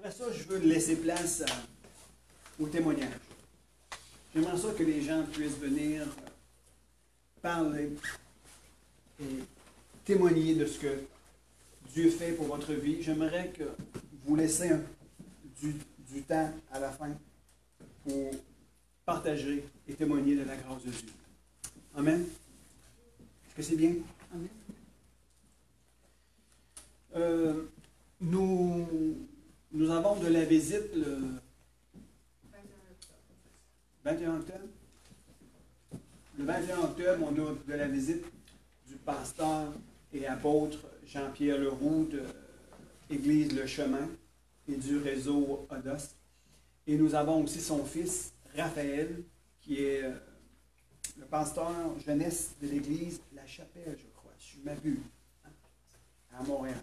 après ça, je veux laisser place au témoignage. J'aimerais ça que les gens puissent venir parler et témoigner de ce que Dieu fait pour votre vie. J'aimerais que vous laissiez du temps à la fin pour partager et témoigner de la grâce de Dieu. Amen. Est-ce que c'est bien? Amen. Nous avons de la visite le 21 octobre. Le 21 octobre, on a de la visite du pasteur et apôtre Jean-Pierre Leroux de l'Église Le Chemin et du réseau Odos. Et nous avons aussi son fils, Raphaël, qui est le pasteur jeunesse de l'Église La Chapelle, je crois, je m'abuse, à Montréal.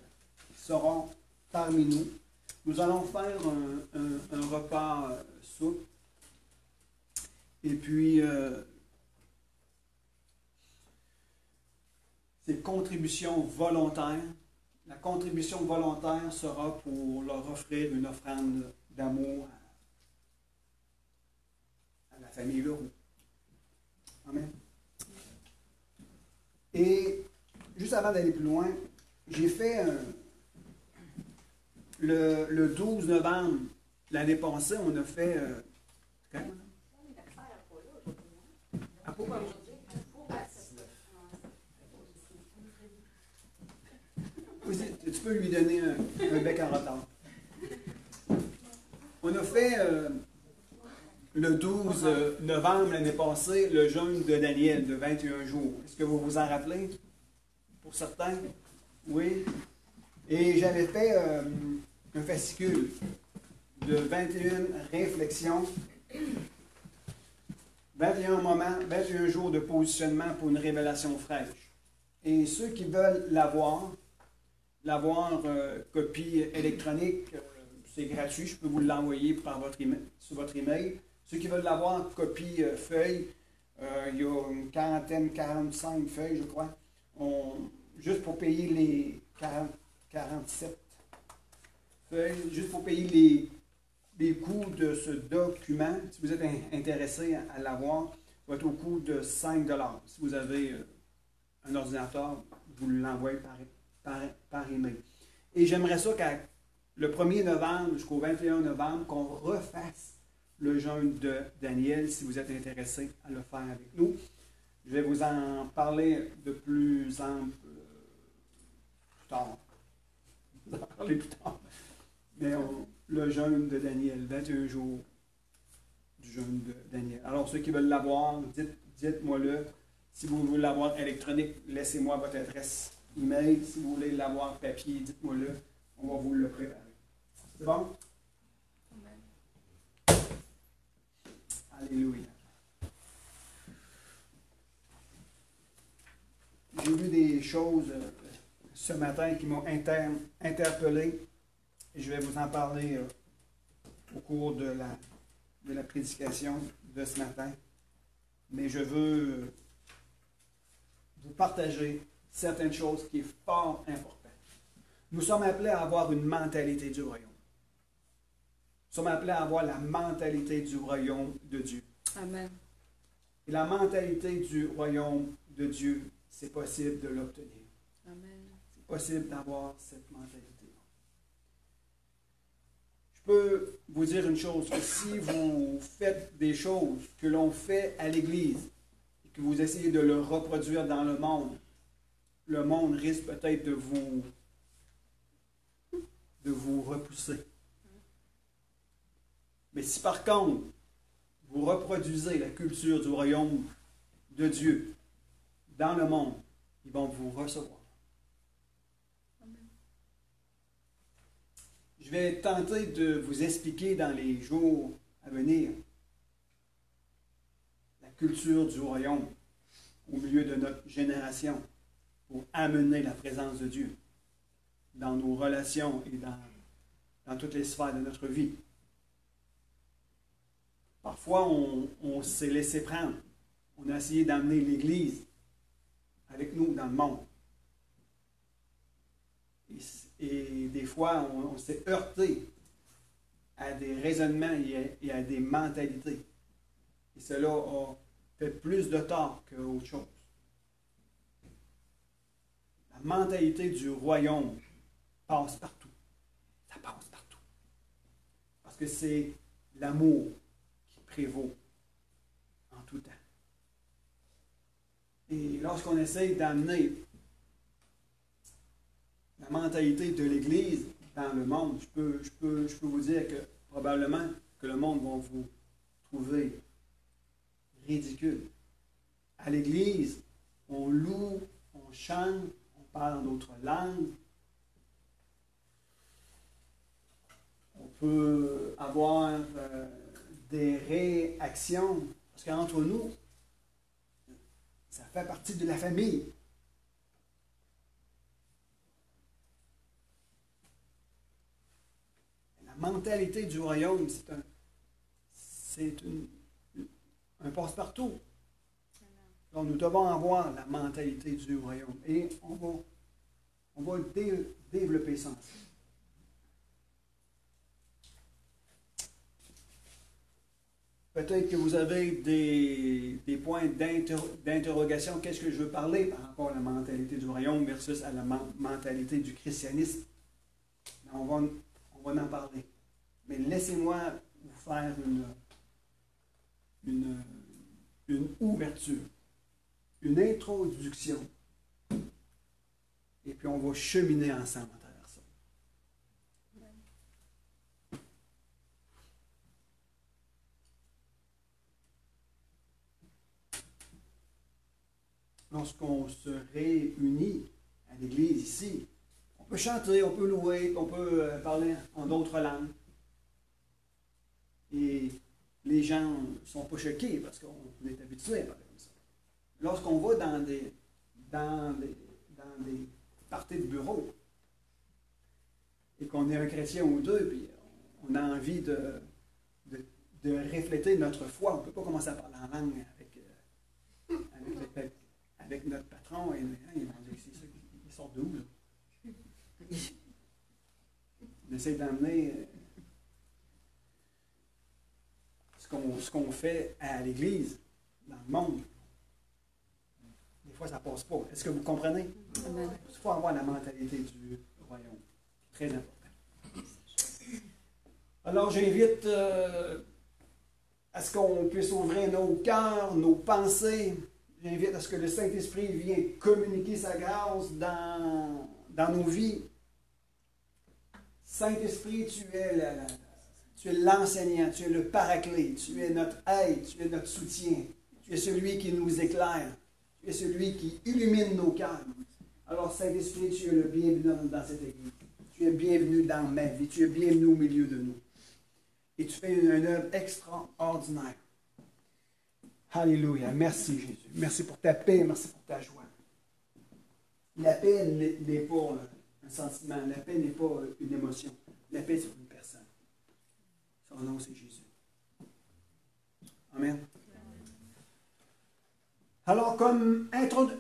Ils seront parmi nous. Nous allons faire un repas soupe. Et puis, c'est contribution volontaire. La contribution volontaire sera pour leur offrir une offrande d'amour à la famille Leroux. Amen. Et juste avant d'aller plus loin, j'ai fait le 12 novembre l'année passée, on a fait... Tu peux lui donner un bec en retard. On a fait le 12 novembre l'année passée le jeûne de Daniel de 21 jours. Est-ce que vous vous en rappelez? Pour certains? Oui. Et j'avais fait un fascicule de 21 réflexions, 21 moments, 21 jours de positionnement pour une révélation fraîche. Et ceux qui veulent l'avoir copie électronique, c'est gratuit, je peux vous l'envoyer sur votre email. Ceux qui veulent l'avoir copie feuille, il y a une quarantaine, 45 feuilles, je crois. Juste pour payer les 47 feuilles, juste pour payer les coûts de ce document, si vous êtes intéressé à l'avoir, ça va être au coût de 5 $. Si vous avez un ordinateur, vous l'envoyez par email. Et j'aimerais ça qu'à le 1er novembre jusqu'au 21 novembre, qu'on refasse le jeûne de Daniel, si vous êtes intéressé à le faire avec nous. Je vais vous en parler de plus en plus tard. Je vais en parler plus tard. Mais le jeûne de Daniel, 21 jours du jeûne de Daniel. Alors, ceux qui veulent l'avoir, dites-moi-le. Si vous voulez l'avoir électronique, laissez-moi votre adresse email. Si vous voulez l'avoir papier, dites-moi-le. On va vous le préparer. C'est bon? Amen. Alléluia. J'ai vu des choses ce matin qui m'ont interpellé. Et je vais vous en parler au cours de la prédication de ce matin. Mais je veux vous partager certaines choses qui sont fort importantes. Nous sommes appelés à avoir une mentalité du royaume. Nous sommes appelés à avoir la mentalité du royaume de Dieu. Amen. Et la mentalité du royaume de Dieu, c'est possible de l'obtenir. Amen. C'est possible d'avoir cette mentalité-là. Je peux vous dire une chose, que si vous faites des choses que l'on fait à l'Église et que vous essayez de le reproduire dans le monde risque peut-être de vous repousser. Mais si par contre, vous reproduisez la culture du royaume de Dieu dans le monde, ils vont vous recevoir. Amen. Je vais tenter de vous expliquer dans les jours à venir la culture du royaume au milieu de notre génération pour amener la présence de Dieu dans nos relations et dans toutes les sphères de notre vie. Parfois, on s'est laissé prendre. On a essayé d'amener l'Église avec nous dans le monde. Et des fois, on s'est heurté à des raisonnements et à des mentalités. Et cela a fait plus de tort qu'autre chose. La mentalité du royaume passe partout. Ça passe partout. Parce que c'est l'amour qui prévaut en tout temps. Et lorsqu'on essaye d'amener la mentalité de l'Église dans le monde, je peux vous dire que probablement que le monde va vous trouver ridicule. À l'Église, on loue, on chante, on parle d'autres langues. On peut avoir des réactions, parce qu'entre nous, ça fait partie de la famille. La mentalité du royaume, c'est un passe-partout. Donc nous devons avoir la mentalité du royaume. Et on va développer ça ensemble. Peut-être que vous avez des points d'interrogation. Qu'est-ce que je veux parler par rapport à la mentalité du royaume versus à la mentalité du christianisme? On va en parler. Mais laissez-moi vous faire une ouverture, une introduction. Et puis on va cheminer ensemble à travers ça. Lorsqu'on se réunit à l'église ici, on peut chanter, on peut louer, on peut parler en d'autres langues. Et les gens ne sont pas choqués parce qu'on est habitué à parler comme ça. Lorsqu'on va dans des parties de bureau et qu'on est un chrétien ou deux, puis on a envie de refléter notre foi, on ne peut pas commencer à parler en langue avec notre patron et ils vont dire c'est ça, ils sortent d'où là? On essaie d'amener ce qu'on fait à l'Église, dans le monde. Des fois, ça ne passe pas. Est-ce que vous comprenez? Amen. Il faut avoir la mentalité du royaume. Très important. Alors, j'invite à ce qu'on puisse ouvrir nos cœurs, nos pensées. J'invite à ce que le Saint-Esprit vienne communiquer sa grâce dans nos vies. Saint-Esprit, tu es l'enseignant, tu es le paraclet, tu es notre aide, tu es notre soutien. Tu es celui qui nous éclaire. Tu es celui qui illumine nos cœurs. Alors, Saint-Esprit, tu es le bienvenu dans cette église. Tu es bienvenu dans ma vie. Tu es bienvenu au milieu de nous. Et tu fais une œuvre extraordinaire. Alléluia. Merci, Jésus. Merci pour ta paix. Merci pour ta joie. La paix n'est pas un sentiment. La paix n'est pas une émotion. La paix, c'est une personne. Son nom, c'est Jésus. Amen. Alors, comme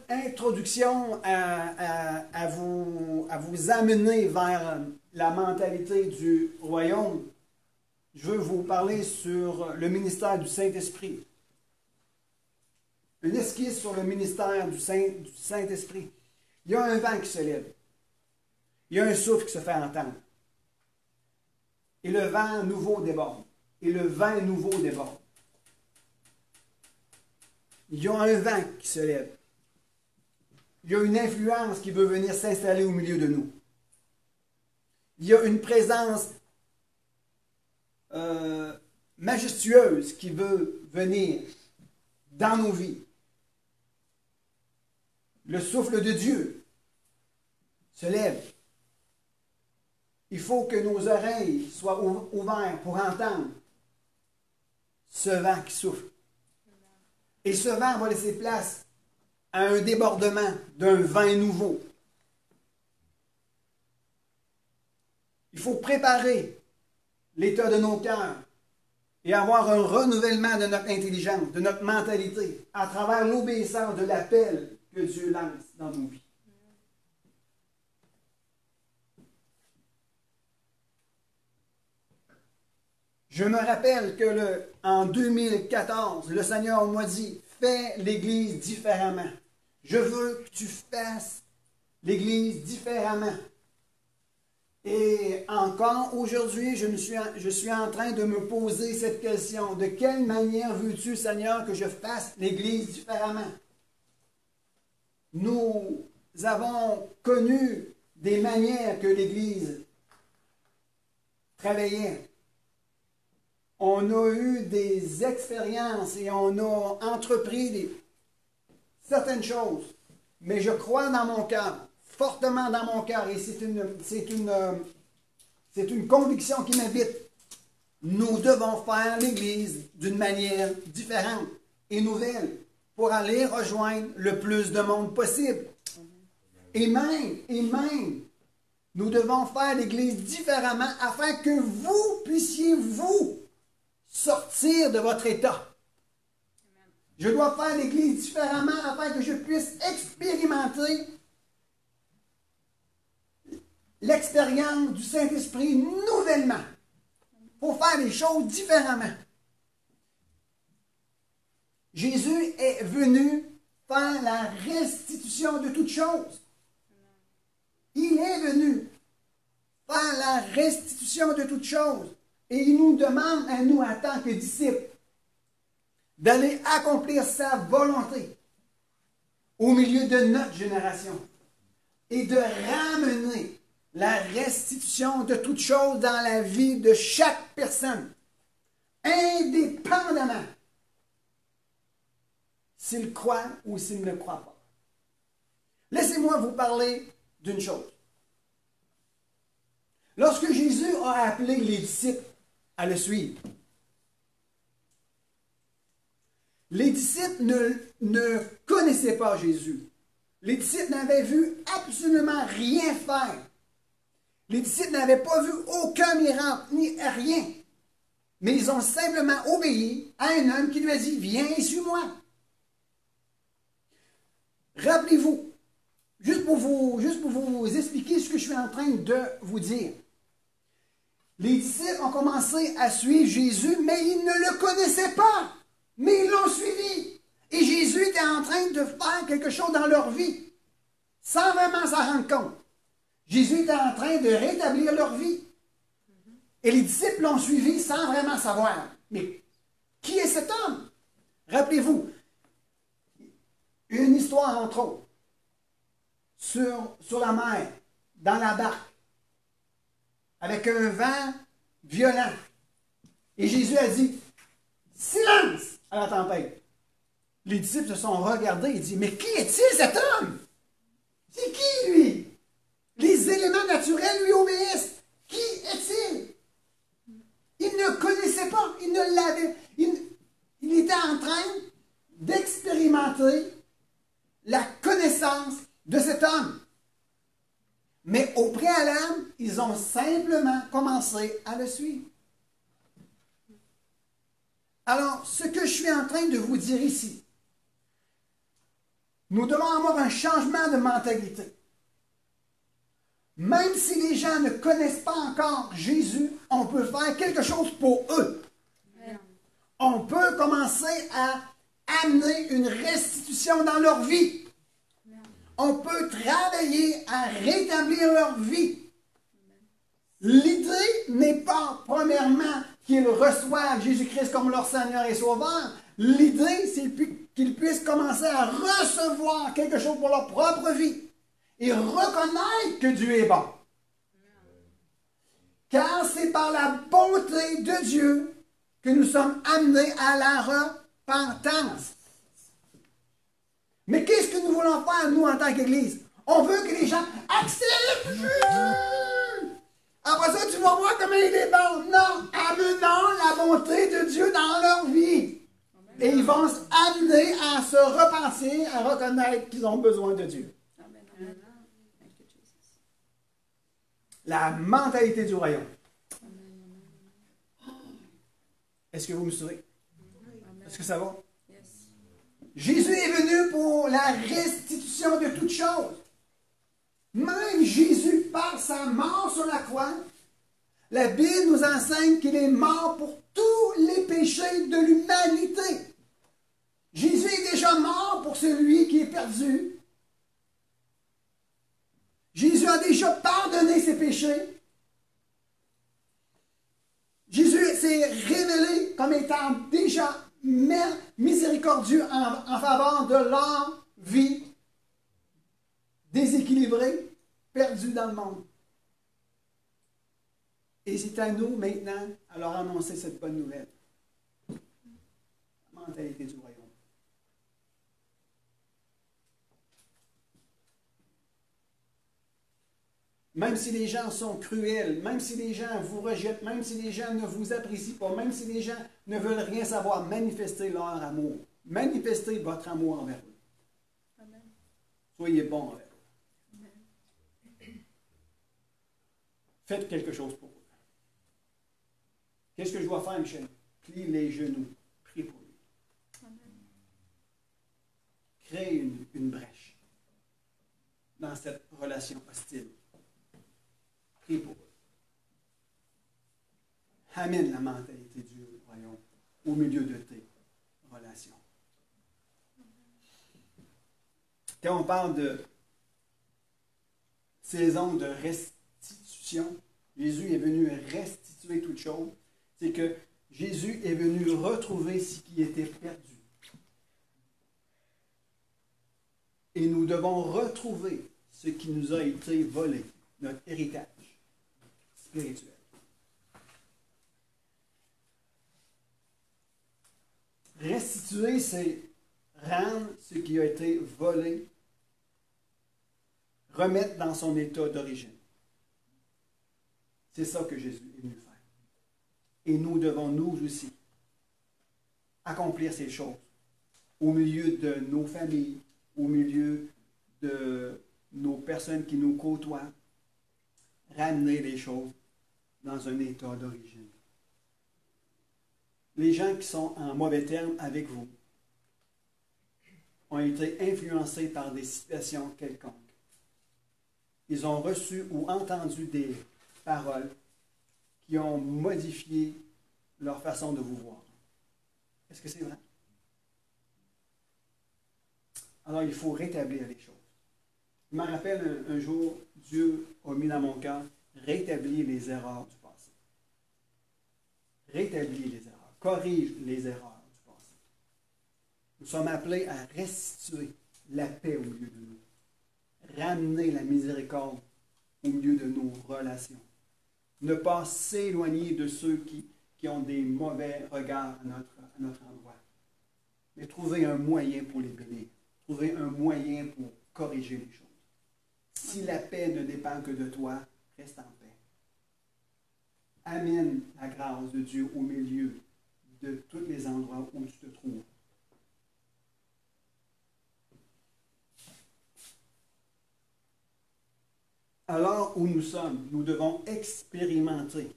introduction à vous amener vers la mentalité du royaume, je veux vous parler sur le ministère du Saint-Esprit. Une esquisse sur le ministère du Saint-Esprit. Il y a un vent qui se lève. Il y a un souffle qui se fait entendre. Et le vent nouveau déborde. Et le vent nouveau déborde. Il y a un vent qui se lève. Il y a une influence qui veut venir s'installer au milieu de nous. Il y a une présence majestueuse qui veut venir dans nos vies. Le souffle de Dieu se lève. Il faut que nos oreilles soient ouvertes pour entendre ce vent qui souffle. Et ce vent va laisser place à un débordement d'un vin nouveau. Il faut préparer l'état de nos cœurs et avoir un renouvellement de notre intelligence, de notre mentalité, à travers l'obéissance de l'appel que Dieu lance dans nos vies. Je me rappelle que en 2014, le Seigneur m'a dit, fais l'Église différemment. Je veux que tu fasses l'Église différemment. Et encore aujourd'hui, je suis en train de me poser cette question. De quelle manière veux-tu, Seigneur, que je fasse l'Église différemment? Nous avons connu des manières que l'Église travaillait. On a eu des expériences et on a entrepris certaines choses. Mais je crois dans mon cœur, fortement dans mon cœur, et c'est une conviction qui m'habite. Nous devons faire l'Église d'une manière différente et nouvelle pour aller rejoindre le plus de monde possible. Et même, nous devons faire l'Église différemment afin que vous puissiez, vous, sortir de votre état. Je dois faire l'Église différemment afin que je puisse expérimenter l'expérience du Saint-Esprit nouvellement. Pour faire les choses différemment. Jésus est venu faire la restitution de toutes choses. Il est venu faire la restitution de toutes choses. Et il nous demande à nous, en tant que disciples, d'aller accomplir sa volonté au milieu de notre génération et de ramener la restitution de toutes choses dans la vie de chaque personne, indépendamment s'il croit ou s'il ne croit pas. Laissez-moi vous parler d'une chose. Lorsque Jésus a appelé les disciples à le suivre, les disciples ne connaissaient pas Jésus. Les disciples n'avaient vu absolument rien faire. Les disciples n'avaient pas vu aucun miracle, ni rien. Mais ils ont simplement obéi à un homme qui lui a dit, viens et suis-moi. Rappelez-vous, juste pour vous expliquer ce que je suis en train de vous dire. Les disciples ont commencé à suivre Jésus, mais ils ne le connaissaient pas. Mais ils l'ont suivi. Et Jésus était en train de faire quelque chose dans leur vie, sans vraiment s'en rendre compte. Jésus était en train de rétablir leur vie. Et les disciples l'ont suivi sans vraiment savoir. Mais qui est cet homme? Rappelez-vous, une histoire entre autres, sur la mer, dans la barque, avec un vent violent. Et Jésus a dit, silence à la tempête. Les disciples se sont regardés et disent, mais qui est-il cet homme? C'est qui lui? Les éléments naturels lui obéissent. Qui est-il? Il ne connaissait pas, il ne l'avait. Il était en train d'expérimenter la connaissance de cet homme. Mais au préalable, ils ont simplement commencé à le suivre. Alors, ce que je suis en train de vous dire ici, nous devons avoir un changement de mentalité. Même si les gens ne connaissent pas encore Jésus, on peut faire quelque chose pour eux. On peut commencer à amener une restitution dans leur vie. On peut travailler à rétablir leur vie. L'idée n'est pas, premièrement, qu'ils reçoivent Jésus-Christ comme leur Seigneur et Sauveur. L'idée, c'est qu'ils puissent commencer à recevoir quelque chose pour leur propre vie et reconnaître que Dieu est bon. Car c'est par la bonté de Dieu que nous sommes amenés à la repentance. Mais qu'est-ce que nous voulons faire, nous, en tant qu'Église? On veut que les gens acceptent Jésus. Après ça, tu vas voir comment il est bon. Non, amenons la bonté de Dieu dans leur vie. Et ils vont s'amener à se repentir, à reconnaître qu'ils ont besoin de Dieu. La mentalité du royaume. Est-ce que vous me suivez? Est-ce que ça va? Jésus est venu pour la restitution de toutes choses. Même Jésus, par sa mort sur la croix, La Bible nous enseigne qu'il est mort pour tous les péchés de l'humanité. Jésus est déjà mort pour celui qui est perdu. Jésus a déjà pardonné ses péchés. Jésus s'est révélé comme étant déjà miséricordieux en faveur de leur vie déséquilibrée, perdue dans le monde. Et c'est à nous maintenant à leur annoncer cette bonne nouvelle. La mentalité du royaume. Même si les gens sont cruels, même si les gens vous rejettent, même si les gens ne vous apprécient pas, même si les gens ne veulent rien savoir, manifestez leur amour. Manifestez votre amour envers eux. Amen. Soyez bons envers eux. Amen. Faites quelque chose pour eux. Qu'est-ce que je dois faire, Michel? Plie les genoux. Prie pour lui. Amen. Crée une brèche dans cette relation hostile. Prie pour eux. Amène la mentalité du royaume au milieu de tes relations. Quand on parle de saison de restitution, Jésus est venu restituer toute chose. C'est que Jésus est venu retrouver ce qui était perdu. Et nous devons retrouver ce qui nous a été volé, notre héritage spirituel. Restituer, c'est rendre ce qui a été volé, remettre dans son état d'origine. C'est ça que Jésus est venu faire. Et nous devons, nous aussi, accomplir ces choses au milieu de nos familles, au milieu de nos personnes qui nous côtoient, ramener les choses dans un état d'origine. Les gens qui sont en mauvais termes avec vous ont été influencés par des situations quelconques. Ils ont reçu ou entendu des paroles qui ont modifié leur façon de vous voir. Est-ce que c'est vrai? Alors, il faut rétablir les choses. Je me rappelle un jour, Dieu a mis dans mon cœur, rétablir les erreurs du passé. Rétablir les erreurs. Corrige les erreurs du passé. Nous sommes appelés à restituer la paix au milieu de nous. Ramener la miséricorde au milieu de nos relations. Ne pas s'éloigner de ceux qui ont des mauvais regards à notre endroit. Mais trouver un moyen pour les bénir. Trouver un moyen pour corriger les choses. Si la paix ne dépend que de toi, reste en paix. Amène la grâce de Dieu au milieu de tous les endroits où tu te trouves. Alors où nous sommes, nous devons expérimenter.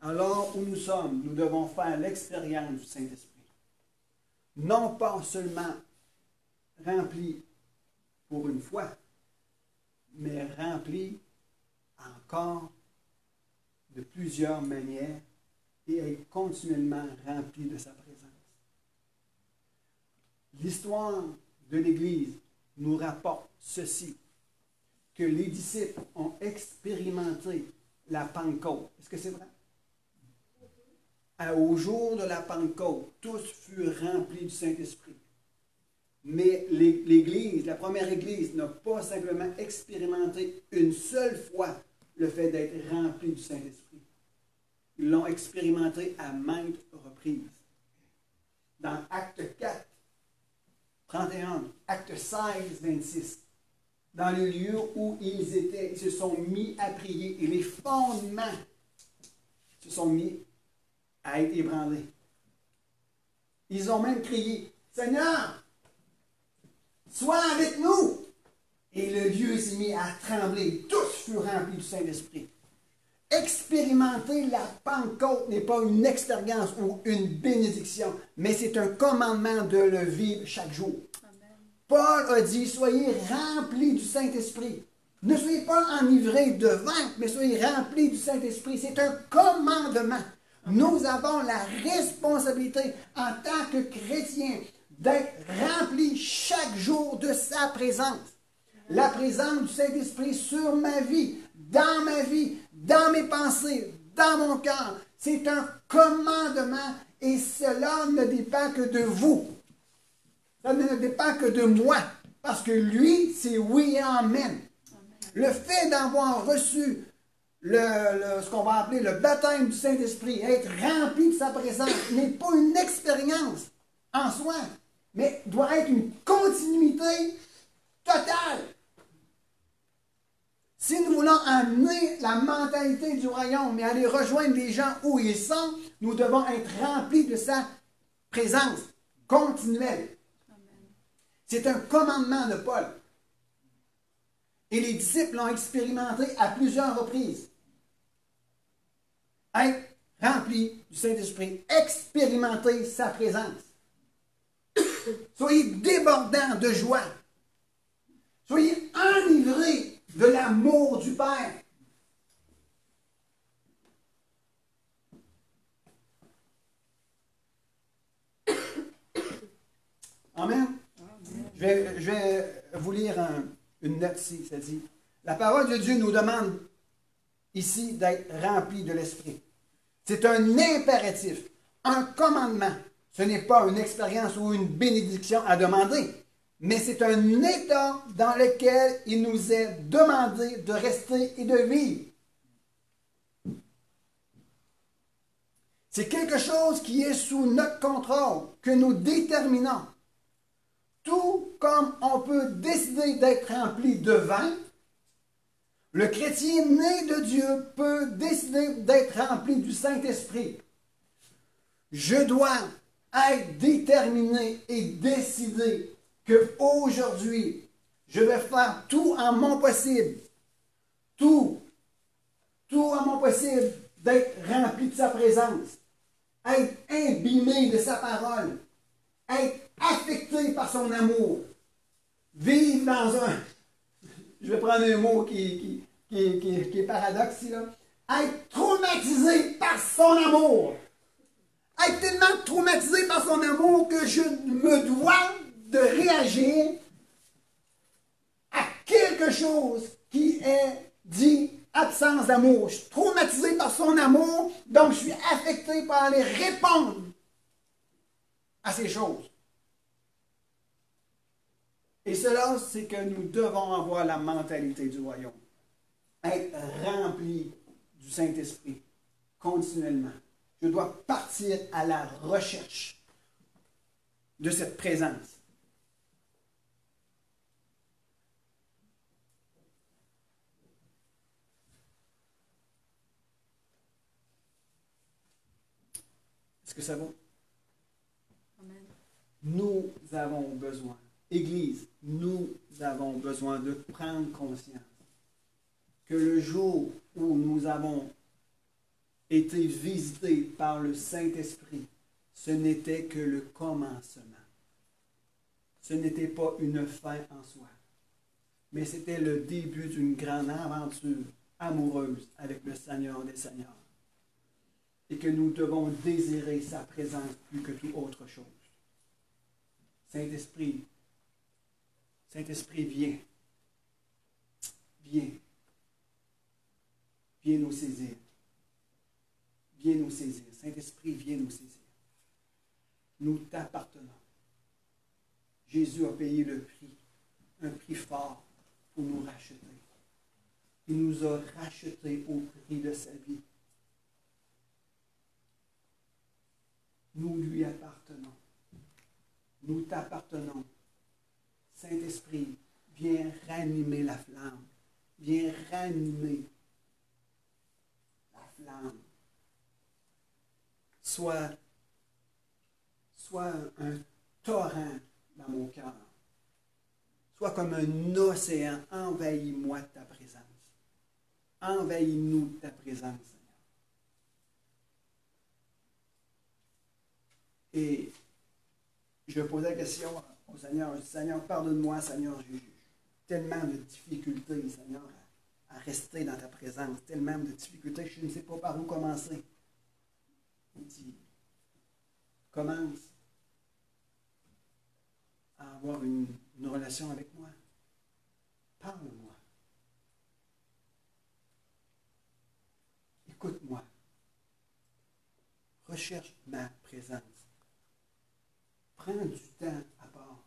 Alors où nous sommes, nous devons faire l'expérience du Saint-Esprit. Non pas seulement rempli pour une fois, mais rempli encore de plusieurs manières et être continuellement rempli de sa présence. L'histoire de l'Église nous rapporte ceci, que les disciples ont expérimenté la Pentecôte. Est-ce que c'est vrai? Au jour de la Pentecôte, tous furent remplis du Saint-Esprit. Mais l'Église, la première Église, n'a pas simplement expérimenté une seule fois le fait d'être rempli du Saint-Esprit. Ils l'ont expérimenté à maintes reprises. Dans Acte 4, 31, Acte 16, 26, dans le lieu où ils étaient, ils se sont mis à prier et les fondements se sont mis à être ébranlés. Ils ont même crié, « Seigneur, sois avec nous! » Et le lieu s'est mis à trembler. Tous furent remplis du Saint-Esprit. Expérimenter la Pentecôte n'est pas une expérience ou une bénédiction, mais c'est un commandement de le vivre chaque jour. Amen. Paul a dit, soyez remplis du Saint-Esprit. Ne soyez pas enivrés de vin, mais soyez remplis du Saint-Esprit. C'est un commandement. Nous avons la responsabilité en tant que chrétiens d'être remplis chaque jour de sa présence. La présence du Saint-Esprit sur ma vie, dans mes pensées, dans mon cœur. C'est un commandement et cela ne dépend que de vous. Ça ne dépend que de moi. Parce que lui, c'est oui et amen. Le fait d'avoir reçu ce qu'on va appeler le baptême du Saint-Esprit, être rempli de sa présence, n'est pas une expérience en soi, mais doit être une continuité totale. Si nous voulons amener la mentalité du royaume et aller rejoindre les gens où ils sont, nous devons être remplis de sa présence continuelle. C'est un commandement de Paul. Et les disciples l'ont expérimenté à plusieurs reprises. Être rempli du Saint-Esprit, expérimenter sa présence. Soyez débordants de joie. Soyez enivrés de l'amour du Père. Amen. Je vais vous lire une note ici. Ça dit, la parole de Dieu nous demande ici d'être remplis de l'Esprit. C'est un impératif, un commandement. Ce n'est pas une expérience ou une bénédiction à demander, mais c'est un état dans lequel il nous est demandé de rester et de vivre. C'est quelque chose qui est sous notre contrôle, que nous déterminons. Tout comme on peut décider d'être rempli de vin, le chrétien né de Dieu peut décider d'être rempli du Saint-Esprit. Je dois être déterminé et décider qu'aujourd'hui, je vais faire tout en mon possible, tout en mon possible d'être rempli de sa présence, être imbibé de sa parole, être affecté par son amour, vivre dans un... Je vais prendre un mot qui est paradoxe ici, là. Être traumatisé par son amour. Être tellement traumatisé par son amour que je me dois de réagir à quelque chose qui est dit absence d'amour. Je suis traumatisé par son amour, donc je suis affecté par aller répondre à ces choses. Et cela, c'est que nous devons avoir la mentalité du royaume. Être rempli du Saint-Esprit continuellement. Je dois partir à la recherche de cette présence. Est-ce que ça va? Amen. Nous avons besoin, Église, nous avons besoin de prendre conscience que le jour où nous avons été visités par le Saint-Esprit, ce n'était que le commencement. Ce n'était pas une fin en soi, mais c'était le début d'une grande aventure amoureuse avec le Seigneur des Seigneurs. Et que nous devons désirer sa présence plus que toute autre chose. Saint-Esprit, viens. Viens. Viens nous saisir. Viens nous saisir. Saint-Esprit, viens nous saisir. Nous t'appartenons. Jésus a payé le prix, un prix fort pour nous racheter. Il nous a rachetés au prix de sa vie. Nous lui appartenons. Nous t'appartenons. Saint-Esprit, viens ranimer la flamme. Viens ranimer la flamme. Sois un torrent dans mon cœur. Sois comme un océan. Envahis-moi de ta présence. Envahis-nous de ta présence, Seigneur. Et je posais la question au Seigneur. Je dis, Seigneur, pardonne-moi, Seigneur Jésus. tellement de difficultés, Seigneur, à rester dans ta présence. Tellement de difficultés, je ne sais pas par où commencer. Il dit, commence à avoir une relation avec moi. Parle-moi. Écoute-moi. Recherche ma présence. Prends du temps à part.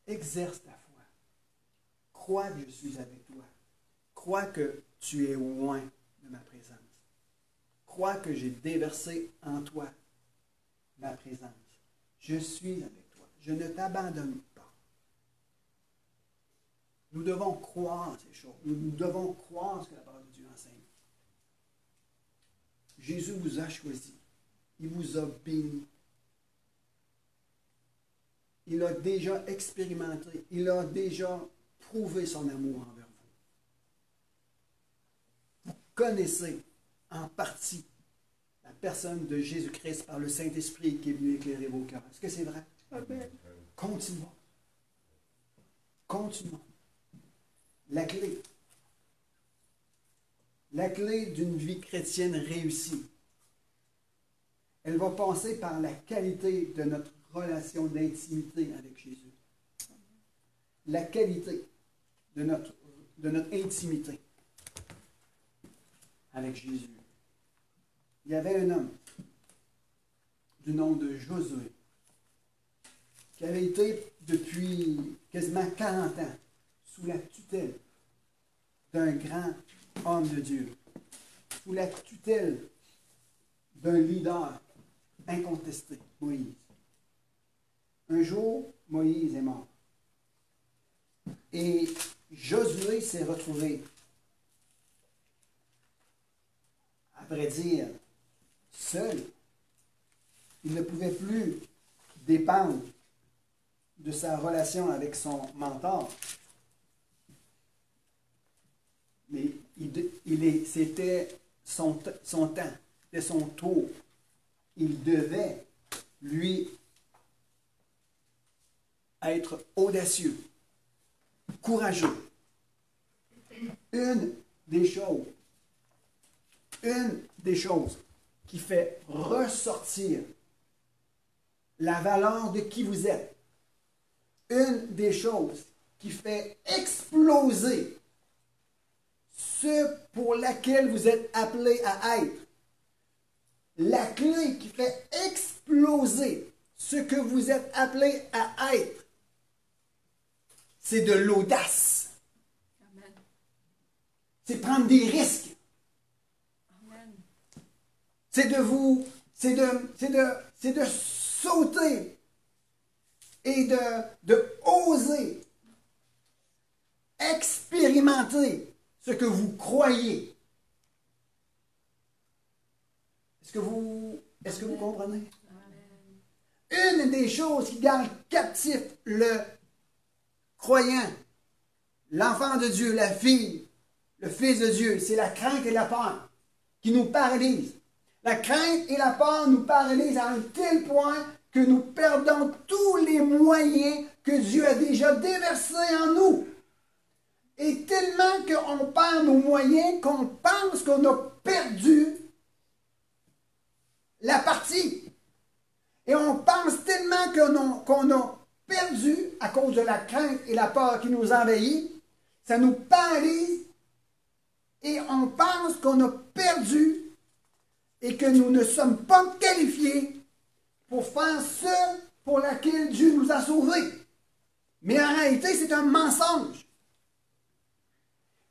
Exerce ta foi. Crois que je suis avec toi. Crois que tu es loin de ma présence. Crois que j'ai déversé en toi ma présence. Je suis avec toi. Je ne t'abandonne pas. Nous devons croire ces choses. Nous devons croire ce que la parole de Dieu enseigne. Jésus vous a choisi. Il vous a béni. Il a déjà expérimenté. Il a déjà prouvé son amour envers vous. Vous connaissez en partie la personne de Jésus-Christ par le Saint-Esprit qui est venu éclairer vos cœurs. Est-ce que c'est vrai? Amen. Continuons. Continuons. La clé. La clé d'une vie chrétienne réussie, elle va passer par la qualité de notre relation d'intimité avec Jésus. La qualité de notre intimité avec Jésus. Il y avait un homme du nom de Josué qui avait été depuis quasiment 40 ans sous la tutelle d'un grand homme de Dieu, sous la tutelle d'un leader incontesté, Moïse. Un jour, Moïse est mort. Et Josué s'est retrouvé, à vrai dire, seul. Il ne pouvait plus dépendre de sa relation avec son mentor. Mais c'était son temps, c'était son tour. Il devait, lui, être audacieux, courageux. Une des choses qui fait ressortir la valeur de qui vous êtes, une des choses qui fait exploser ce pour laquelle vous êtes appelé à être, la clé qui fait exploser ce que vous êtes appelé à être, c'est de l'audace. Amen. C'est prendre des risques. Amen. C'est de sauter et de oser expérimenter ce que vous croyez. Est-ce que vous comprenez? Amen. Une des choses qui garde captif le croyant, l'enfant de Dieu, la fille, le fils de Dieu, c'est la crainte et la peur qui nous paralysent. La crainte et la peur nous paralysent à un tel point que nous perdons tous les moyens que Dieu a déjà déversés en nous. Et tellement qu'on perd nos moyens qu'on pense qu'on a perdu la partie. Et on pense tellement qu'on a perdu à cause de la crainte et la peur qui nous envahit. Ça nous paralyse et on pense qu'on a perdu et que nous ne sommes pas qualifiés pour faire ce pour laquelle Dieu nous a sauvés. Mais en réalité, c'est un mensonge.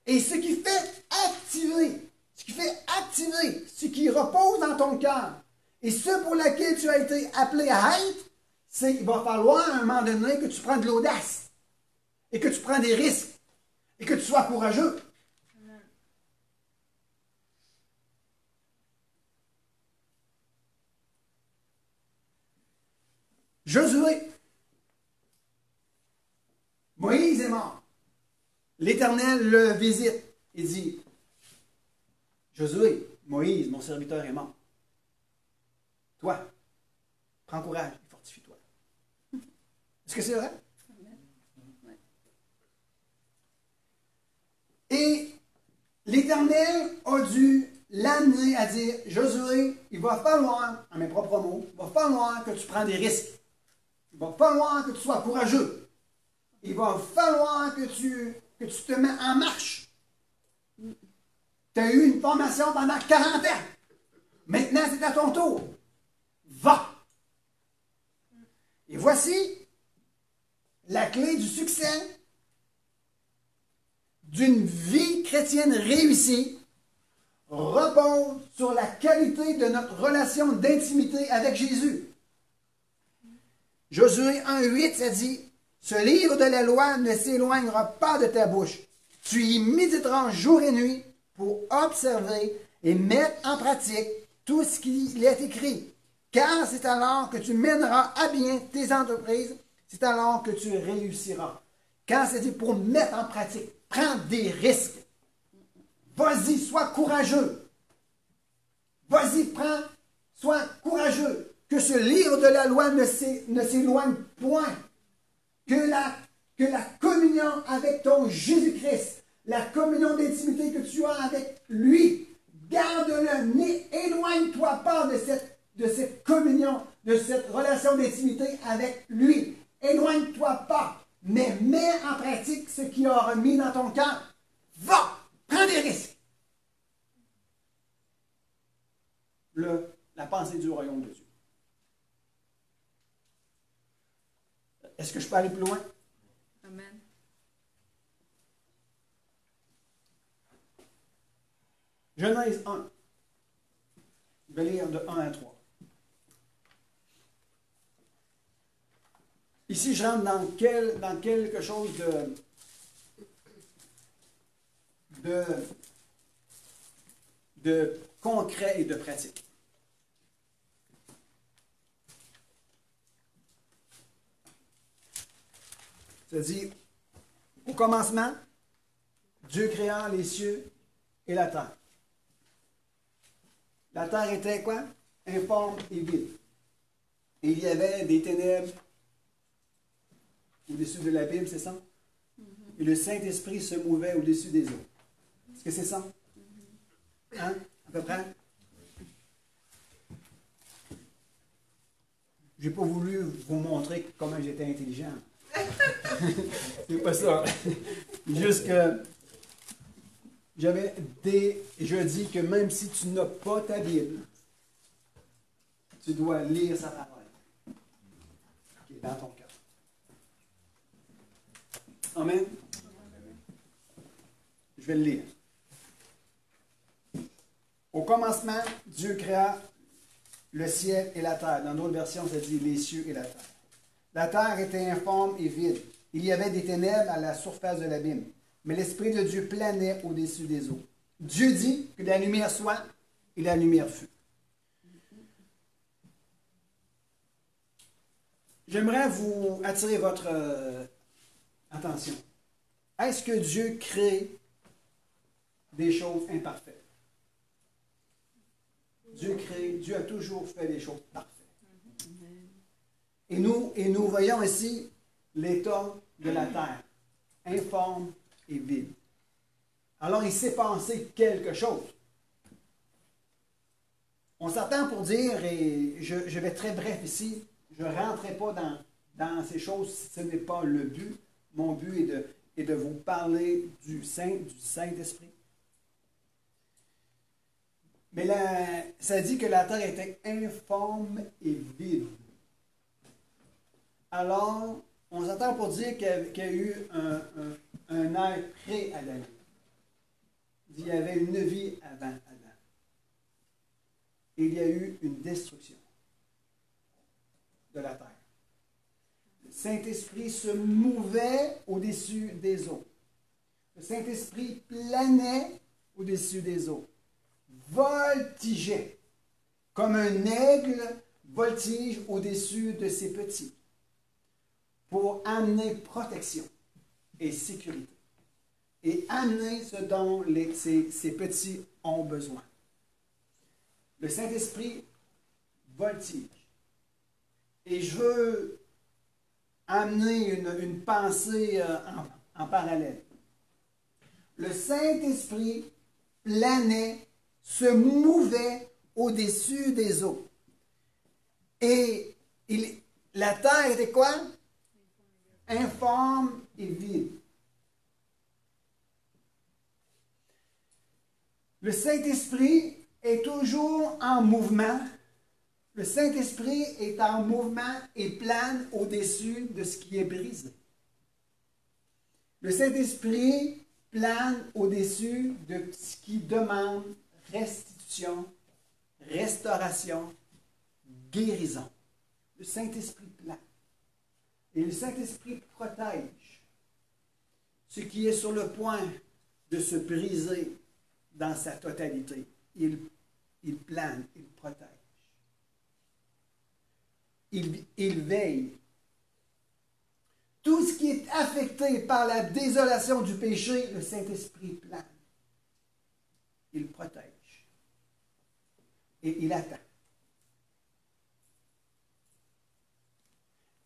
Et ce qui fait activer, ce qui repose dans ton cœur, et ce pour lequel tu as été appelé à être, c'est qu'il va falloir à un moment donné que tu prennes de l'audace, et que tu prends des risques, et que tu sois courageux. Josué, Moïse est mort. L'Éternel le visite et dit, Josué, Moïse, mon serviteur est mort. Toi, prends courage et fortifie-toi. Est-ce que c'est vrai? Amen. Ouais. Et l'Éternel a dû l'amener à dire, Josué, il va falloir, en mes propres mots, il va falloir que tu prends des risques. Il va falloir que tu sois courageux. Il va falloir que tu te mets en marche. Tu as eu une formation pendant 40 ans. Maintenant, c'est à ton tour. Va! Et voici la clé du succès d'une vie chrétienne réussie repose sur la qualité de notre relation d'intimité avec Jésus. Josué 1,8, ça dit, « Ce livre de la loi ne s'éloignera pas de ta bouche. Tu y méditeras jour et nuit pour observer et mettre en pratique tout ce qu'il est écrit. Car c'est alors que tu mèneras à bien tes entreprises, c'est alors que tu réussiras. » Quand c'est dit pour mettre en pratique, prends des risques. Vas-y, sois courageux. Vas-y, sois courageux. Que ce livre de la loi ne s'éloigne point. Que la communion avec ton Jésus-Christ, la communion d'intimité que tu as avec lui, garde-le. Éloigne-toi pas de cette communion, de cette relation d'intimité avec lui. Éloigne-toi pas, mais mets en pratique ce qu'il aura mis dans ton cœur. Va, prends des risques. La pensée du royaume de Dieu. Est-ce que je peux aller plus loin? Amen. Genèse 1. Je vais lire de 1 à 3. Ici, je rentre dans quelque chose de concret et de pratique. Ça dit, au commencement, Dieu créa les cieux et la terre. La terre était quoi? Informe et vide. Et il y avait des ténèbres au-dessus de l'abîme, c'est ça? Et le Saint-Esprit se mouvait au-dessus des eaux. Est-ce que c'est ça? Hein? À peu près? Je n'ai pas voulu vous montrer comment j'étais intelligent. C'est pas ça. Juste que je dis que même si tu n'as pas ta Bible, tu dois lire sa parole qui est dans ton cœur. Amen. Je vais le lire. Au commencement, Dieu créa le ciel et la terre. Dans d'autres versions, ça dit les cieux et la terre. La terre était informe et vide. Il y avait des ténèbres à la surface de l'abîme. Mais l'Esprit de Dieu planait au-dessus des eaux. Dieu dit que la lumière soit, et la lumière fut. J'aimerais vous attirer votre attention. Est-ce que Dieu crée des choses imparfaites? Dieu a toujours fait des choses parfaites. Et nous voyons ici l'état de la terre, informe et vide. Alors il s'est passé quelque chose. On s'attend pour dire, et je vais très bref ici, je ne rentrerai pas dans ces choses si ce n'est pas le but. Mon but est de vous parler du Saint-Esprit. Mais là, ça dit que la terre était informe et vide. Alors, on s'attend pour dire qu'il y a eu un air pré-Adam. Il y avait une vie avant Adam. Et il y a eu une destruction de la terre. Le Saint-Esprit se mouvait au-dessus des eaux. Le Saint-Esprit planait au-dessus des eaux. Voltigeait, comme un aigle voltige au-dessus de ses petits, pour amener protection et sécurité, et amener ce dont ces petits ont besoin. Le Saint-Esprit voltige. Et je veux amener une pensée en parallèle. le Saint-Esprit planait, se mouvait au-dessus des eaux. Et la terre était quoi? Informe et vide. Le Saint-Esprit est toujours en mouvement. Le Saint-Esprit est en mouvement et plane au-dessus de ce qui est brisé. Le Saint-Esprit plane au-dessus de ce qui demande restitution, restauration, guérison. Le Saint-Esprit plane. Et le Saint-Esprit protège ce qui est sur le point de se briser dans sa totalité. Il plane, il protège. Il veille. Tout ce qui est affecté par la désolation du péché, le Saint-Esprit plane. Il protège. Et il attend.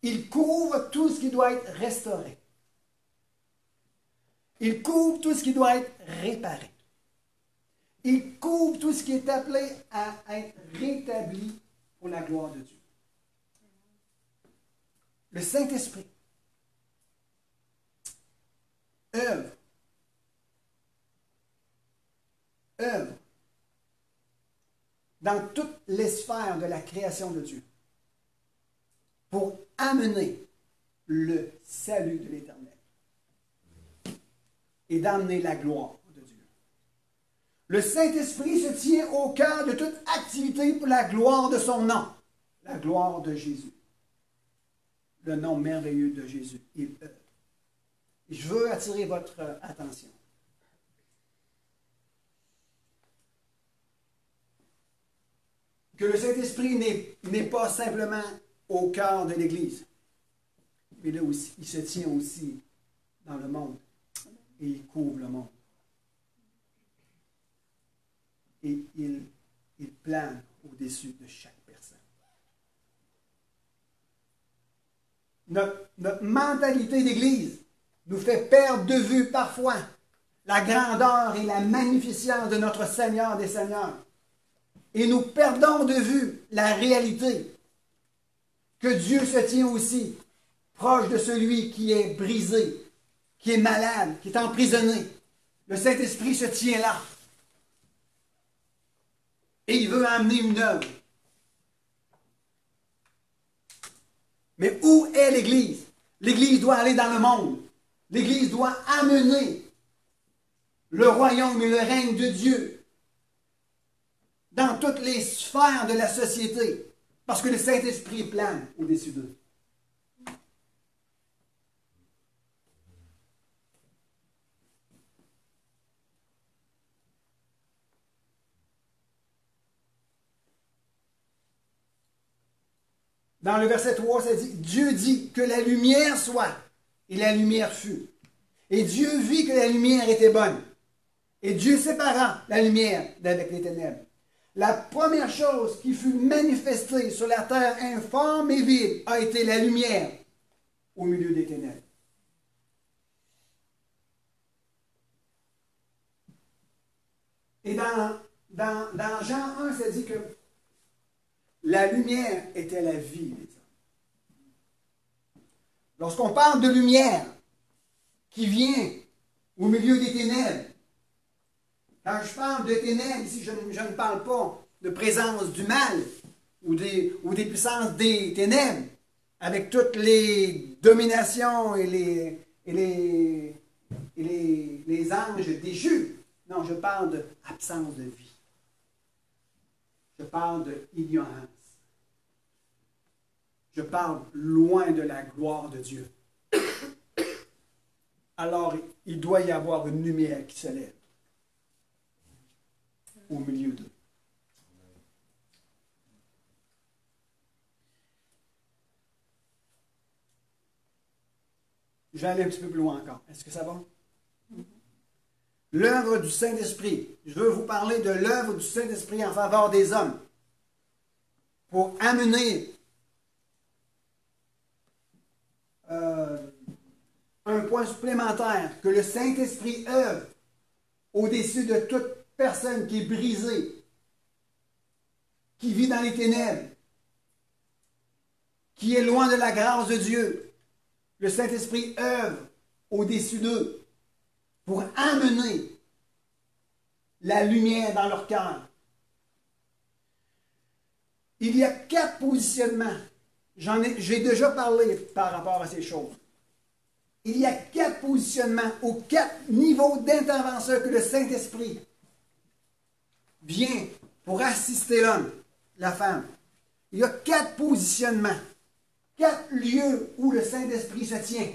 Il couvre tout ce qui doit être restauré. Il couvre tout ce qui doit être réparé. Il couvre tout ce qui est appelé à être rétabli pour la gloire de Dieu. Le Saint-Esprit œuvre dans toutes les sphères de la création de Dieu pour amener le salut de l'Éternel et d'amener la gloire de Dieu. Le Saint-Esprit se tient au cœur de toute activité pour la gloire de son nom, la gloire de Jésus. Le nom merveilleux de Jésus, il œuvre. Je veux attirer votre attention. Que le Saint-Esprit n'est pas simplement au cœur de l'Église, mais là aussi, il se tient aussi dans le monde et il couvre le monde. Et il plane au-dessus de chaque personne. Notre mentalité d'Église nous fait perdre de vue parfois la grandeur et la magnificence de notre Seigneur des Seigneurs. Et nous perdons de vue la réalité que Dieu se tient aussi proche de celui qui est brisé, qui est malade, qui est emprisonné. Le Saint-Esprit se tient là. Et il veut amener une œuvre. Mais où est l'Église? L'Église doit aller dans le monde. L'Église doit amener le royaume et le règne de Dieu dans toutes les sphères de la société, parce que le Saint-Esprit plane au-dessus d'eux. Dans le verset 3, ça dit, Dieu dit que la lumière soit, et la lumière fut. Et Dieu vit que la lumière était bonne. Et Dieu sépara la lumière d'avec les ténèbres. La première chose qui fut manifestée sur la terre informe et vide a été la lumière au milieu des ténèbres. Et dans Jean 1, ça dit que la lumière était la vie des hommes. Lorsqu'on parle de lumière qui vient au milieu des ténèbres, quand je parle de ténèbres, ici, je ne parle pas de présence du mal ou des puissances des ténèbres, avec toutes les dominations et les anges déchus. Non, je parle d'absence de vie. Je parle d'ignorance. Je parle loin de la gloire de Dieu. Alors, il doit y avoir une lumière qui se lève au milieu d'eux. Je vais aller un petit peu plus loin encore. Est-ce que ça va? L'œuvre du Saint-Esprit. Je veux vous parler de l'œuvre du Saint-Esprit en faveur des hommes pour amener un point supplémentaire, que le Saint-Esprit œuvre au-dessus de toute personne qui est brisée, qui vit dans les ténèbres, qui est loin de la grâce de Dieu. Le Saint-Esprit œuvre au-dessus d'eux pour amener la lumière dans leur cœur. Il y a 4 positionnements. J'ai déjà parlé par rapport à ces choses. Il y a 4 positionnements ou 4 niveaux d'intervention que le Saint-Esprit vient pour assister l'homme, la femme. Il y a 4 positionnements, 4 lieux où le Saint-Esprit se tient.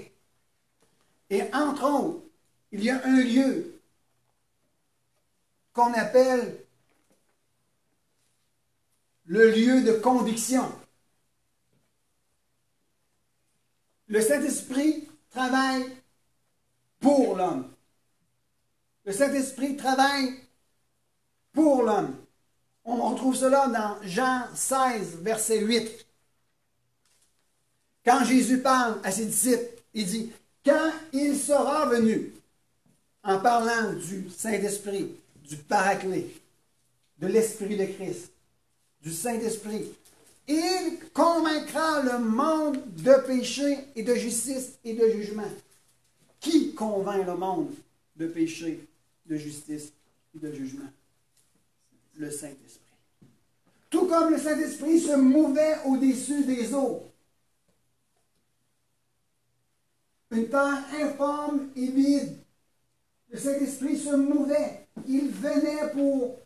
Et entre autres, il y a un lieu qu'on appelle le lieu de conviction. Le Saint-Esprit travaille pour l'homme. Le Saint-Esprit travaille pour l'homme. On retrouve cela dans Jean 16, verset 8. Quand Jésus parle à ses disciples, il dit, « Quand il sera venu, en parlant du Saint-Esprit, du Paraclet, de l'Esprit de Christ, du Saint-Esprit, il convaincra le monde de péché et de justice et de jugement. » Qui convainc le monde de péché, de justice et de jugement? Le Saint-Esprit. Tout comme le Saint-Esprit se mouvait au-dessus des eaux. Une terre informe et vide. Le Saint-Esprit se mouvait. Il venait pour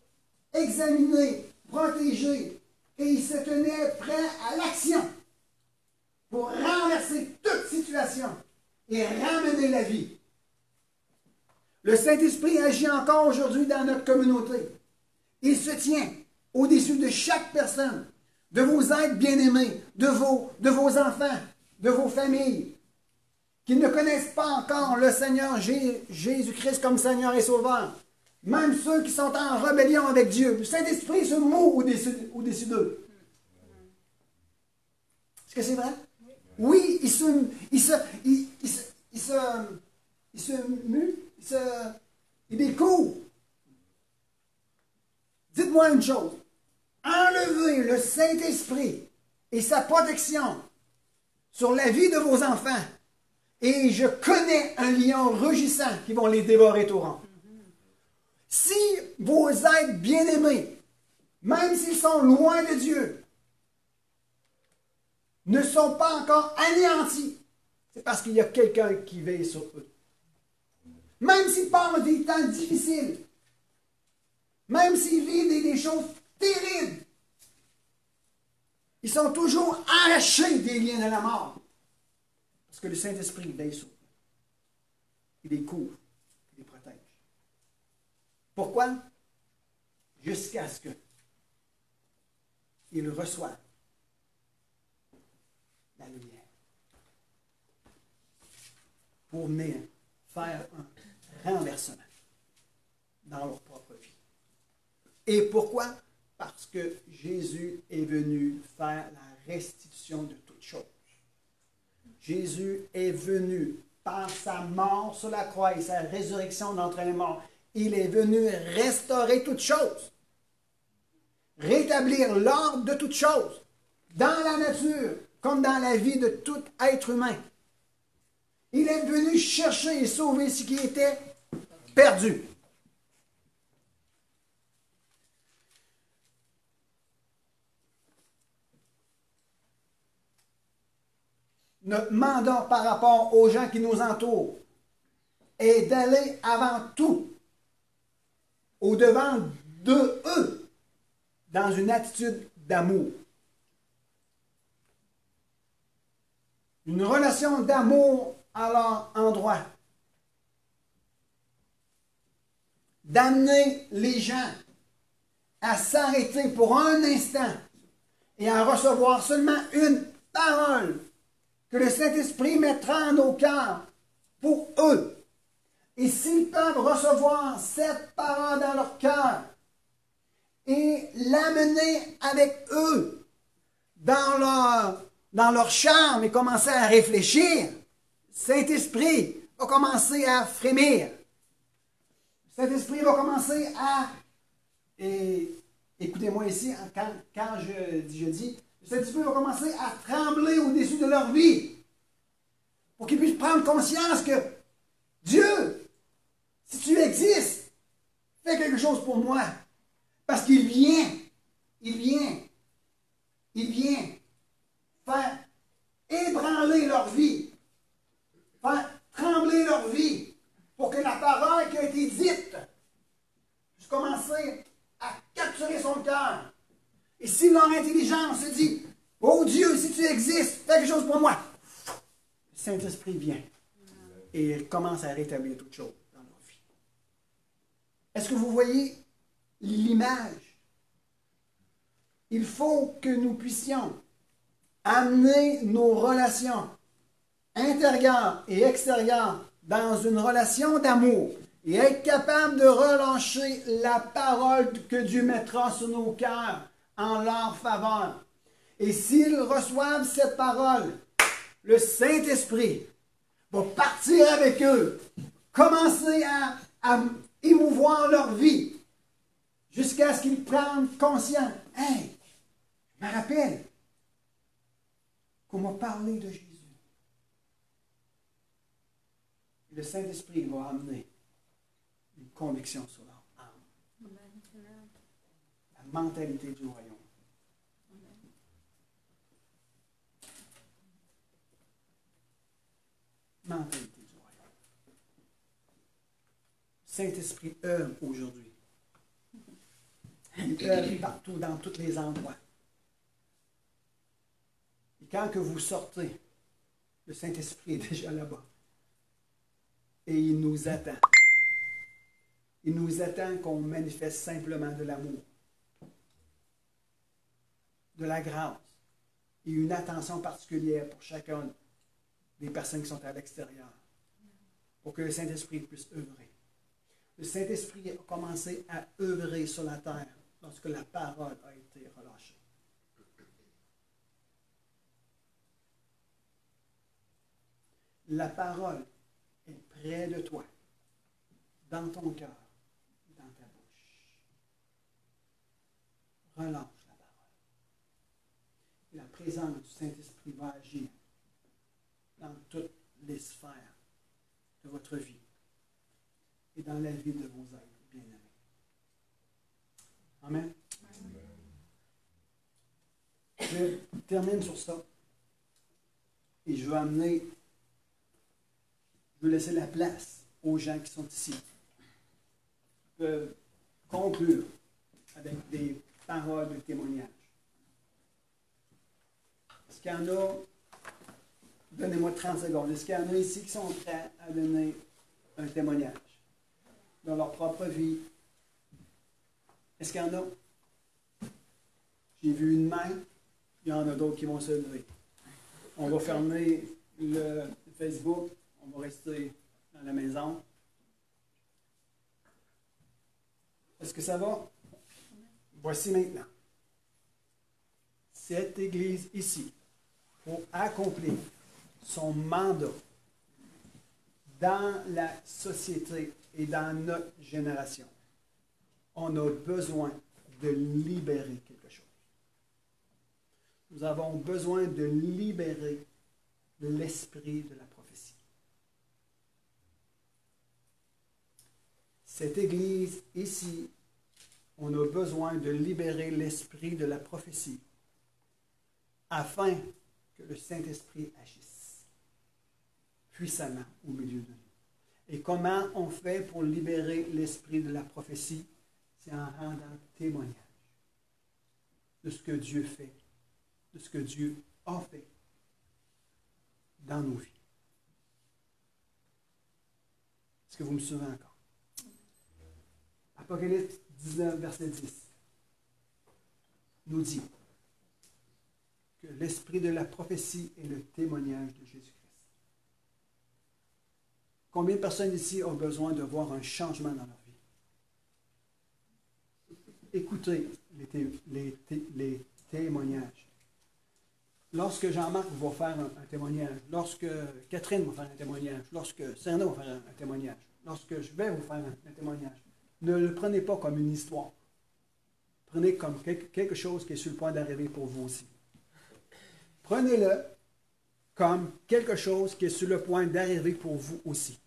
examiner, protéger, et il se tenait prêt à l'action pour renverser toute situation et ramener la vie. Le Saint-Esprit agit encore aujourd'hui dans notre communauté. Il se tient au-dessus de chaque personne, de vos êtres bien-aimés, de vos enfants, de vos familles, qui ne connaissent pas encore le Seigneur Jésus-Christ comme Seigneur et Sauveur. Même ceux qui sont en rébellion avec Dieu. Le Saint-Esprit se mouve au-dessus d'eux. Est-ce que c'est vrai? Oui, il découvre. Dites-moi une chose. Enlevez le Saint-Esprit et sa protection sur la vie de vos enfants, et je connais un lion rugissant qui vont les dévorer tout rond. Si vos êtres bien-aimés, même s'ils sont loin de Dieu, ne sont pas encore anéantis, c'est parce qu'il y a quelqu'un qui veille sur eux. Même s'ils passent des temps difficiles, même s'ils vivent des choses terribles, ils sont toujours arrachés des liens de la mort. Parce que le Saint-Esprit veille sur eux. Il les couvre, il les protège. Pourquoi? Jusqu'à ce qu'ils reçoivent la lumière. Pour venir faire un renversement dans leur propre vie. Et pourquoi? Parce que Jésus est venu faire la restitution de toutes choses. Jésus est venu par sa mort sur la croix et sa résurrection d'entre les morts. Il est venu restaurer toutes choses. Rétablir l'ordre de toutes choses. Dans la nature, comme dans la vie de tout être humain. Il est venu chercher et sauver ce qui était perdu. Notre mandat par rapport aux gens qui nous entourent est d'aller avant tout au-devant de eux dans une attitude d'amour. Une relation d'amour à leur endroit. D'amener les gens à s'arrêter pour un instant et à recevoir seulement une parole que le Saint-Esprit mettra en nos cœurs pour eux. Et s'ils peuvent recevoir cette parole dans leur cœur et l'amener avec eux dans leur charme et commencer à réfléchir, Saint-Esprit va commencer à frémir. Le Saint-Esprit va commencer à... Et écoutez-moi ici, quand je dis, le Saint-Esprit va commencer à trembler au-dessus de leur vie. Pour qu'ils puissent prendre conscience que Dieu, si tu existes, fais quelque chose pour moi. Parce qu'il vient faire ébranler leur vie, faire trembler leur vie, pour que la parole qui a été dite puisse commencer à capturer son cœur. Et si leur intelligence se dit, oh Dieu, si tu existes, fais quelque chose pour moi, le Saint-Esprit vient et il commence à rétablir toutes choses dans leur vie. Est-ce que vous voyez l'image? Il faut que nous puissions amener nos relations intérieures et extérieures dans une relation d'amour et être capable de relâcher la parole que Dieu mettra sur nos cœurs en leur faveur. Et s'ils reçoivent cette parole, le Saint-Esprit va partir avec eux, commencer à émouvoir leur vie, jusqu'à ce qu'ils prennent conscience. Hey, je me rappelle qu'on m'a parlé de Jésus. Le Saint-Esprit va amener une conviction sur leur âme. La mentalité du royaume. Mentalité du royaume. Saint-Esprit œuvre aujourd'hui. Il œuvre partout, dans tous les endroits. Et quand que vous sortez, le Saint-Esprit est déjà là-bas. Et il nous attend. Il nous attend qu'on manifeste simplement de l'amour, de la grâce et une attention particulière pour chacun des personnes qui sont à l'extérieur, pour que le Saint-Esprit puisse œuvrer. Le Saint-Esprit a commencé à œuvrer sur la terre lorsque la parole a été relâchée. La parole est près de toi, dans ton cœur, dans ta bouche. Relâche la parole. Et la présence du Saint-Esprit va agir dans toutes les sphères de votre vie et dans la vie de vos êtres bien-aimés. Amen. Je termine sur ça. Et je veux laisser la place aux gens qui sont ici. Ils peuvent conclure avec des paroles de témoignage. Est-ce qu'il y en a? Donnez-moi 30 secondes. Est-ce qu'il y en a ici qui sont prêts à donner un témoignage dans leur propre vie? Est-ce qu'il y en a? J'ai vu une main. Il y en a d'autres qui vont se lever. On va fermer le Facebook. On va rester dans la maison. Est-ce que ça va? Voici maintenant. Cette Église ici, pour accomplir son mandat dans la société et dans notre génération, on a besoin de libérer quelque chose. Nous avons besoin de libérer l'esprit de la prophétie. Cette Église ici, on a besoin de libérer l'esprit de la prophétie afin que le Saint-Esprit agisse puissamment au milieu de nous. Et comment on fait pour libérer l'esprit de la prophétie? C'est en rendant témoignage de ce que Dieu fait, de ce que Dieu a fait dans nos vies. Est-ce que vous me suivez encore? Apocalypse 19, verset 10 nous dit que l'esprit de la prophétie est le témoignage de Jésus-Christ. Combien de personnes ici ont besoin de voir un changement dans leur vie? Écoutez les témoignages. Lorsque Jean-Marc va faire un témoignage, lorsque Catherine va faire un témoignage, lorsque Serna va faire un témoignage, lorsque je vais vous faire un témoignage, ne le prenez pas comme une histoire. Prenez comme quelque chose qui est sur le point d'arriver pour vous aussi. Prenez-le comme quelque chose qui est sur le point d'arriver pour vous aussi.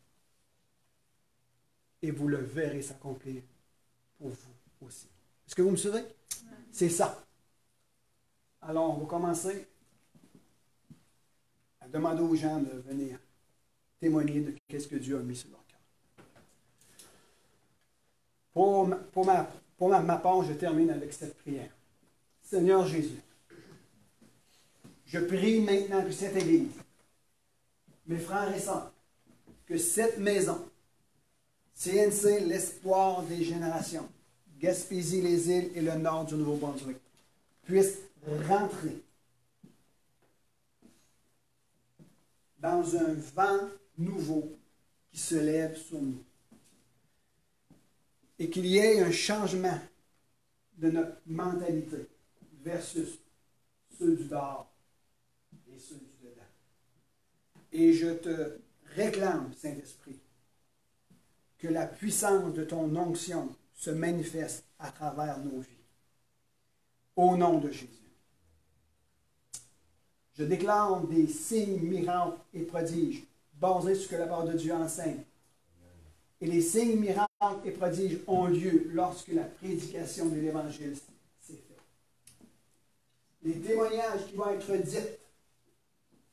Et vous le verrez s'accomplir pour vous aussi. Est-ce que vous me suivez? C'est ça. Alors, on va commencer à demander aux gens de venir témoigner de ce que Dieu a mis sur leur cœur. Pour ma part, je termine avec cette prière. Seigneur Jésus, je prie maintenant que cette Église, mes frères et sœurs, que cette maison, CNC, l'espoir des générations, Gaspésie, les îles et le nord du Nouveau-Brunswick, puissent rentrer dans un vent nouveau qui se lève sur nous. Et qu'il y ait un changement de notre mentalité versus ceux du dehors et ceux du dedans. Et je te réclame, Saint-Esprit, que la puissance de ton onction se manifeste à travers nos vies. Au nom de Jésus. Je déclare des signes, miracles et prodiges basés sur ce que la parole de Dieu enseigne. Et les signes, miracles et prodiges ont lieu lorsque la prédication de l'Évangile s'est faite. Les témoignages qui vont être dits,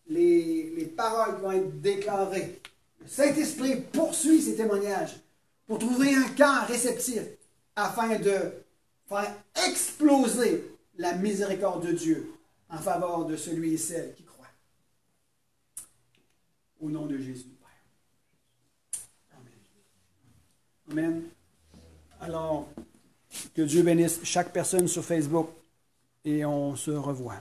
les paroles qui vont être déclarées, le Saint-Esprit poursuit ces témoignages pour trouver un cœur réceptif afin de faire exploser la miséricorde de Dieu en faveur de celui et celle qui croient. Au nom de Jésus, Père. Amen. Amen. Alors, que Dieu bénisse chaque personne sur Facebook et on se revoit.